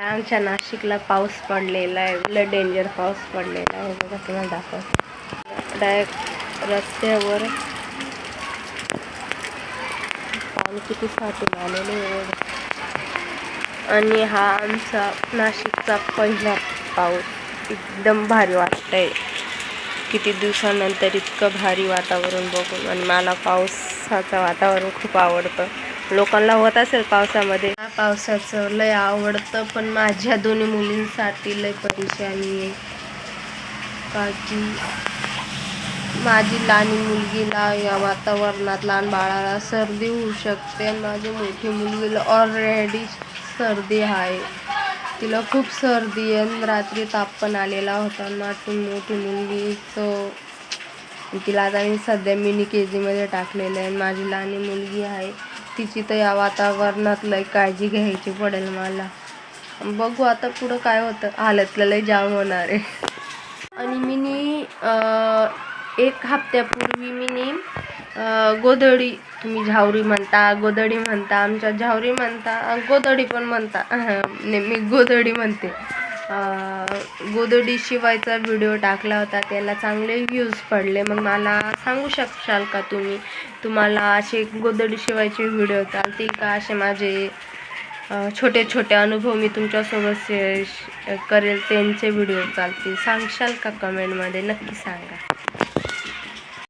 आमच्या नाशिकला पाऊस पडलेला आहे, लय डेंजर पाऊस पडलेला आहे बघा. तुम्हाला दाखवतो डायरेक्ट रस्त्यावर पाणी किती साठून आलेले आहे. आणि हा आमचा नाशिकचा पहिला पाऊस. एकदम भारी वाटतंय, किती दिवसानंतर इतकं भारी वातावरण बघून. आणि मला पावसाचं वातावरण खूप आवडतं. लोकांना होत असेल पावसामध्ये, पावसाचं लय आवडतं, पण माझ्या दोन्ही मुलींसाठी लय परेशानी आहे. का की माझी लहान मुलगीला या वातावरणात, लहान बाळाला सर्दी होऊ शकते. माझी मोठी मुलगीला ऑलरेडी सर्दी आहे, तिला खूप सर्दी आहे. रात्री ताप पण आलेला होता. माझी मोठी मुलगीचं तिला आता मी सध्या मिनी KG मध्ये टाकलेलं आहे. माझी लहान मुलगी आहे, तिची तर या वातावरणात लय काळजी घ्यायची पडेल मला. बघू आता पुढं काय होतं, हालतला लय जाम होणार आहे. आणि मी 1 हप्त्यापूर्वी मी गोधडी, तुम्ही झावरी म्हणता, गोधडी म्हणता, आमच्या झावरी म्हणता, गोधडी पण म्हणता, मी गोधडी म्हणते. गोधडी शिवायचा व्हिडिओ टाकला होता, त्याला चांगले व्ह्यूज पडले. मग मला सांगू शकशाल का तुम्हाला असे गोधडी शिवायचे व्हिडिओ चालतील का? असे माझे छोटे छोटे अनुभव मी तुमच्यासोबत शेअर करेल, त्यांचे व्हिडिओ चालतील. सांगशाल का कमेंटमध्ये? नक्की सांगा.